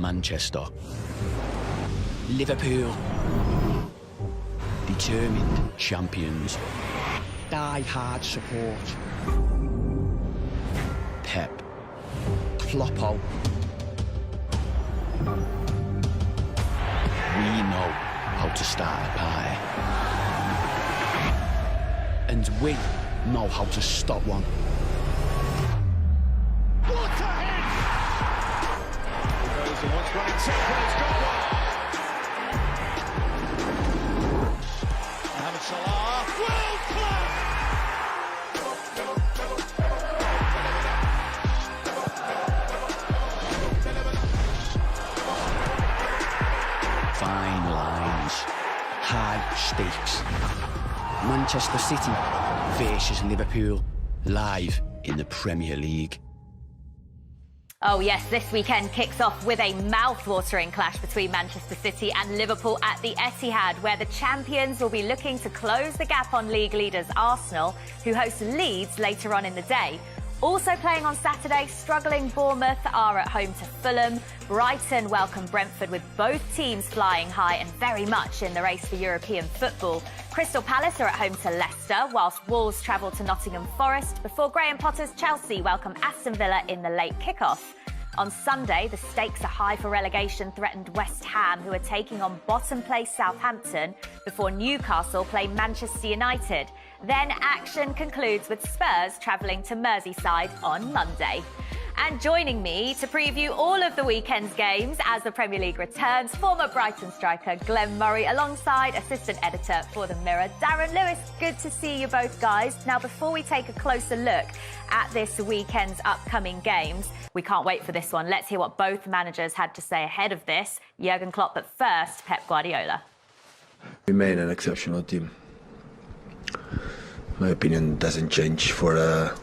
Manchester. Liverpool, determined champions. Die-hard support. Pep, Kloppo. We know how to start a party. And we know how to stop one. What a hit! Goes and wants running tempo, he's got one. Mohamed Salah, world class! Fine lines, high stakes. Manchester City versus Liverpool, live in the Premier League. Oh yes, this weekend kicks off with a mouth-watering clash between Manchester City and Liverpool at the Etihad, where the champions will be looking to close the gap on league leaders Arsenal, who host Leeds later on in the day. Also playing on Saturday, struggling Bournemouth are at home to Fulham. Brighton welcome Brentford, with both teams flying high and very much in the race for European football. Crystal Palace are at home to Leicester, whilst Wolves travel to Nottingham Forest before Graham Potter's Chelsea welcome Aston Villa in the late kick-off. On Sunday, the stakes are high for relegation-threatened West Ham, who are taking on bottom-place Southampton before Newcastle play Manchester United. Then action concludes with Spurs travelling to Merseyside on Monday. And joining me to preview all of the weekend's games as the Premier League returns, former Brighton striker Glenn Murray, alongside assistant editor for the Mirror, Darren Lewis. Good to see you both, guys. Now, before we take a closer look at this weekend's upcoming games, we can't wait for this one. Let's hear what both managers had to say ahead of this. Jurgen Klopp, but first, Pep Guardiola. We made an exceptional team. My opinion doesn't change for a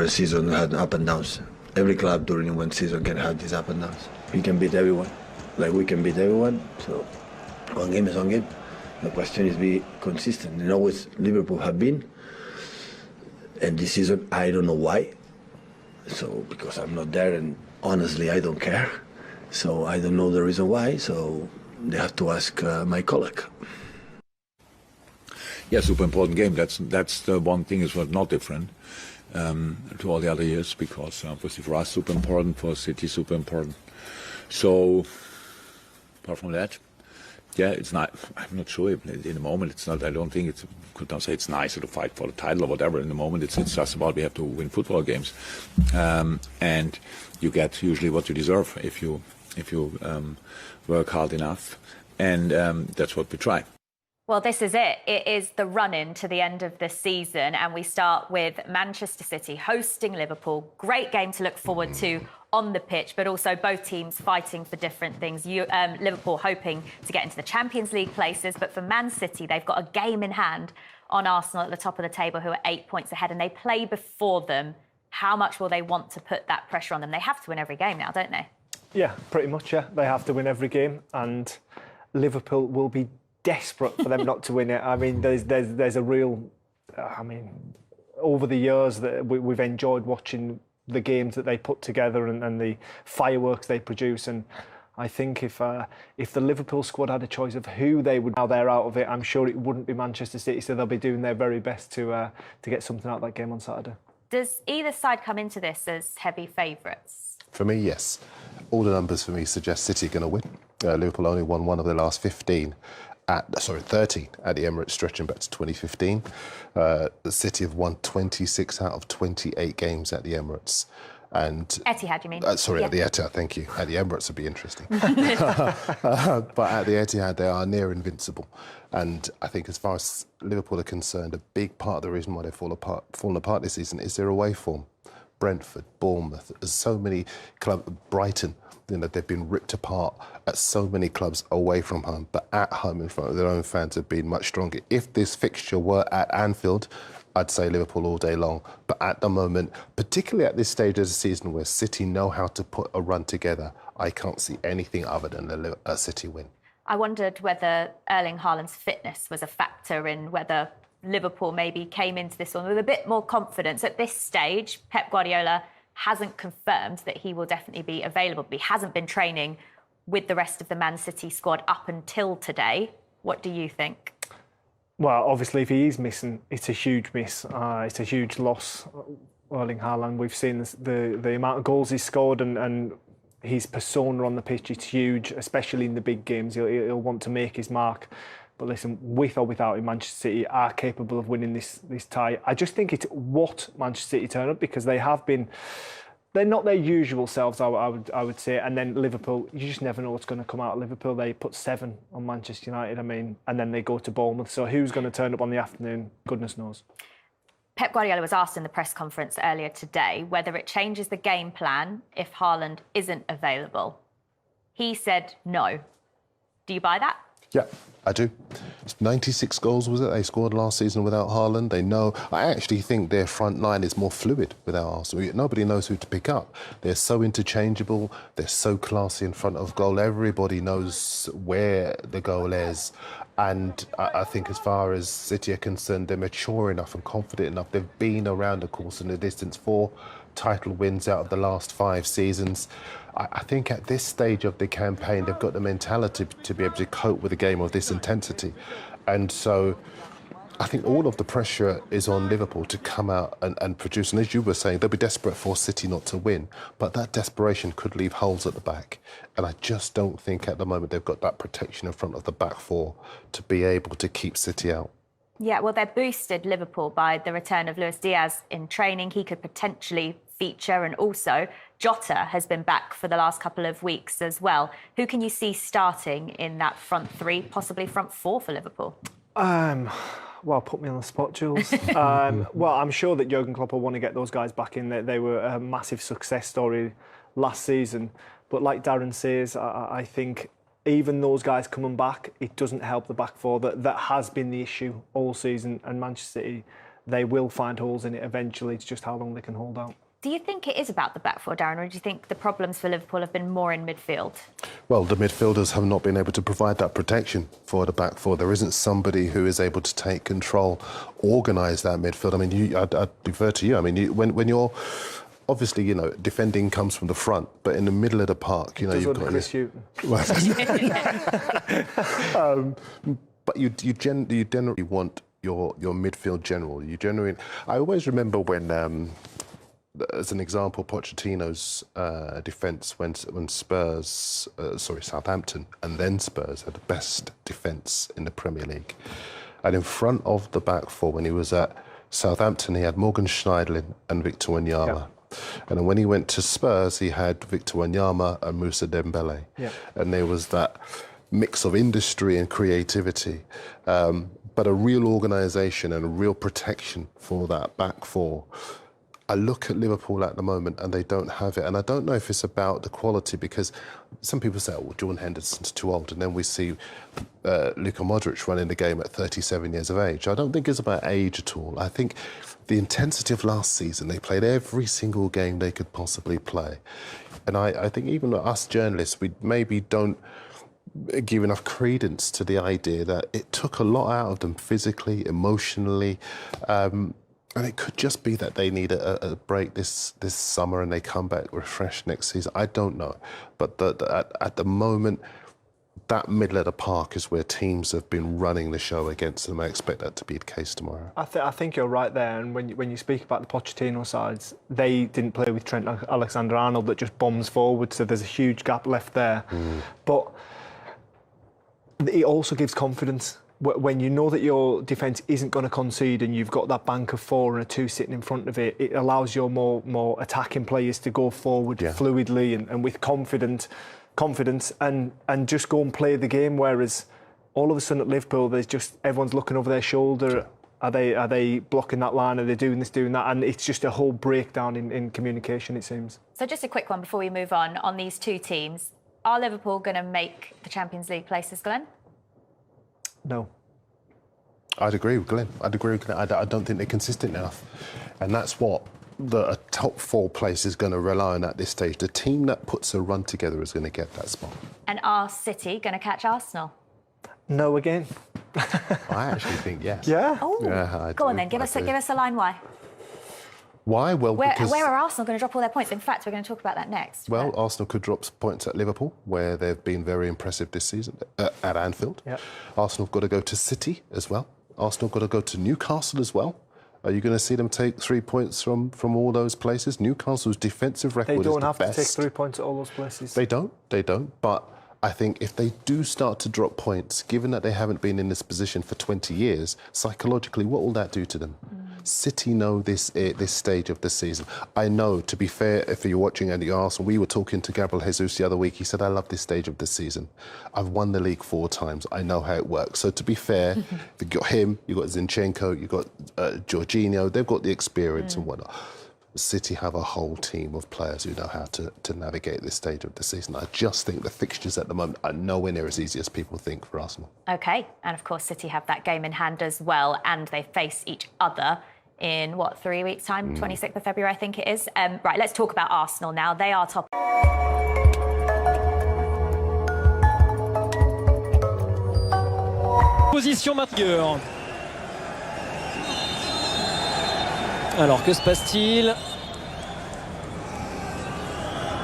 season that had up and downs. Every club during one season can have these up and downs. We can beat everyone, like we can beat everyone. So one game is one game. The question is be consistent. And always Liverpool have been. And this season, I don't know why. So because I'm not there, and honestly, I don't care. So I don't know the reason why. So they have to ask my colleague. Yeah, super important game. That's the one thing is what's not different to all the other years, because obviously for us super important, for City super important. So apart from that, yeah, it's not. I'm not sure. In the moment, it's not. I don't think it's. Could not say it's nicer to fight for the title or whatever. In the moment, it's just about we have to win football games, and you get usually what you deserve if you work hard enough, and that's what we try. Well, this is it. It is the run-in to the end of the season, and we start with Manchester City hosting Liverpool. Great game to look forward to on the pitch, but also both teams fighting for different things. Liverpool hoping to get into the Champions League places, but for Man City, they've got a game in hand on Arsenal at the top of the table, who are 8 points ahead, and they play before them. How much will they want to put that pressure on them? They have to win every game now, don't they? Yeah, pretty much, yeah. They have to win every game, and Liverpool will be desperate for them not to win it. I mean, there's a real... over the years that we've enjoyed watching the games that they put together and the fireworks they produce. And I think if the Liverpool squad had a choice of who they would, now they're out of it, I'm sure it wouldn't be Manchester City. So they'll be doing their very best to get something out of that game on Saturday. Does either side come into this as heavy favourites? For me, yes. All the numbers for me suggest City are going to win. Liverpool only won one of their last 13 at the Emirates, stretching back to 2015. The City have won 26 out of 28 games at the Emirates. And Etihad, you mean? At the Etihad, thank you. At the Emirates would be interesting. But at the Etihad, they are near invincible. And I think as far as Liverpool are concerned, a big part of the reason why they've fallen apart this season is their away form. Brentford, Bournemouth, there's so many clubs, Brighton, they've been ripped apart at so many clubs away from home, but at home in front of their own fans have been much stronger. If this fixture were at Anfield, I'd say Liverpool all day long. But at the moment, particularly at this stage of the season where City know how to put a run together, I can't see anything other than a City win. I wondered whether Erling Haaland's fitness was a factor in whether Liverpool maybe came into this one with a bit more confidence. At this stage, Pep Guardiola hasn't confirmed that he will definitely be available, but he hasn't been training with the rest of the Man City squad up until today. What do you think? Well, obviously, if he is missing, it's a huge miss. It's a huge loss. Erling Haaland, we've seen the amount of goals he's scored and his persona on the pitch. It's huge, especially in the big games. He'll want to make his mark. But listen, with or without him, Manchester City are capable of winning this tie. I just think it's what Manchester City turn up, because they have been. They're not their usual selves, I would say. And then Liverpool, you just never know what's going to come out of Liverpool. They put 7 on Manchester United, and then they go to Bournemouth. So who's going to turn up on the afternoon? Goodness knows. Pep Guardiola was asked in the press conference earlier today whether it changes the game plan if Haaland isn't available. He said no. Do you buy that? Yeah, I do. 96 goals, was it, they scored last season without Haaland. They know. I actually think their front line is more fluid without Arsenal. Nobody knows who to pick up. They're so interchangeable. They're so classy in front of goal. Everybody knows where the goal is. And I think as far as City are concerned, they're mature enough and confident enough. They've been around the course and the distance. 4 title wins out of the last 5 seasons. I think at this stage of the campaign, they've got the mentality to be able to cope with a game of this intensity. And so I think all of the pressure is on Liverpool to come out and produce. And as you were saying, they'll be desperate for City not to win. But that desperation could leave holes at the back. And I just don't think at the moment they've got that protection in front of the back 4 to be able to keep City out. Yeah, well, they're boosted, Liverpool, by the return of Luis Diaz in training. He could potentially feature, and also Jota has been back for the last couple of weeks as well. Who can you see starting in that front 3, possibly front 4 for Liverpool? Well, put me on the spot, Jules. Well, I'm sure that Jurgen Klopp will want to get those guys back in. They were a massive success story last season. But like Darren says, I think even those guys coming back, it doesn't help the back 4. That has been the issue all season. And Manchester City, they will find holes in it eventually. It's just how long they can hold out. Do you think it is about the back 4, Darren, or do you think the problems for Liverpool have been more in midfield? Well, the midfielders have not been able to provide that protection for the back 4. There isn't somebody who is able to take control, organise that midfield. I mean, I'd defer to you. I mean, when you're... Obviously, you know, defending comes from the front, but in the middle of the park, you know, you've got... Chris Hughton. But you generally want your midfield general. I always remember when... as an example, Pochettino's defence when Southampton and then Spurs had the best defence in the Premier League. And in front of the back 4, when he was at Southampton, he had Morgan Schneiderlin and Victor Wanyama. Yeah. And then when he went to Spurs, he had Victor Wanyama and Moussa Dembele. Yeah. And there was that mix of industry and creativity, but a real organisation and a real protection for that back 4. I look at Liverpool at the moment and they don't have it. And I don't know if it's about the quality, because some people say, oh, Jordan Henderson's too old. And then we see Luka Modric running the game at 37 years of age. I don't think it's about age at all. I think the intensity of last season, they played every single game they could possibly play. And I think even us journalists, we maybe don't give enough credence to the idea that it took a lot out of them physically, emotionally, and it could just be that they need a break this summer and they come back refreshed next season. I don't know. But at the moment, that middle of the park is where teams have been running the show against them. I expect that to be the case tomorrow. I think you're right there. And when you speak about the Pochettino sides, they didn't play with Trent Alexander-Arnold that just bombs forward. So there's a huge gap left there. But it also gives confidence. When you know that your defence isn't going to concede and you've got that bank of 4 and a 2 sitting in front of it, it allows your more attacking players to go forward fluidly and with confidence and just go and play the game. Whereas all of a sudden at Liverpool, there's just everyone's looking over their shoulder. Are they blocking that line? Are they doing this, doing that? And it's just a whole breakdown in communication, it seems. So just a quick one before we move on these 2 teams. Are Liverpool going to make the Champions League places, Glenn? No. I'd agree with Glenn. I don't think they're consistent enough. And that's what the top 4 place is going to rely on at this stage. The team that puts a run together is going to get that spot. And are City going to catch Arsenal? No again. I actually think yes. Yeah? Oh, yeah, go on then. Give us a line why. Why? Well, because... Where are Arsenal going to drop all their points? In fact, we're going to talk about that next. Well, Arsenal could drop points at Liverpool, where they've been very impressive this season, at Anfield. Yep. Arsenal have got to go to City as well. Arsenal have got to go to Newcastle as well. Are you going to see them take 3 points from all those places? Newcastle's defensive record is the best. They don't have to take 3 points at all those places. They don't. But I think if they do start to drop points, given that they haven't been in this position for 20 years, psychologically, what will that do to them? City know this stage of the season. I know, to be fair, if you're watching and you're Arsenal, we were talking to Gabriel Jesus the other week. He said, I love this stage of the season. I've won the league 4 times. I know how it works. So to be fair, you've got him, you've got Zinchenko, you've got Jorginho. They've got the experience and whatnot. City have a whole team of players who know how to navigate this stage of the season. I just think the fixtures at the moment are nowhere near as easy as people think for Arsenal. OK, and of course City have that game in hand as well, and they face each other in, 3 weeks' time? 26th of February, I think it is. Right, let's talk about Arsenal now. They are top. Position maintenant. Alors, que se passe-t-il?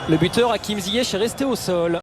Le buteur Hakim Ziyech est resté au sol.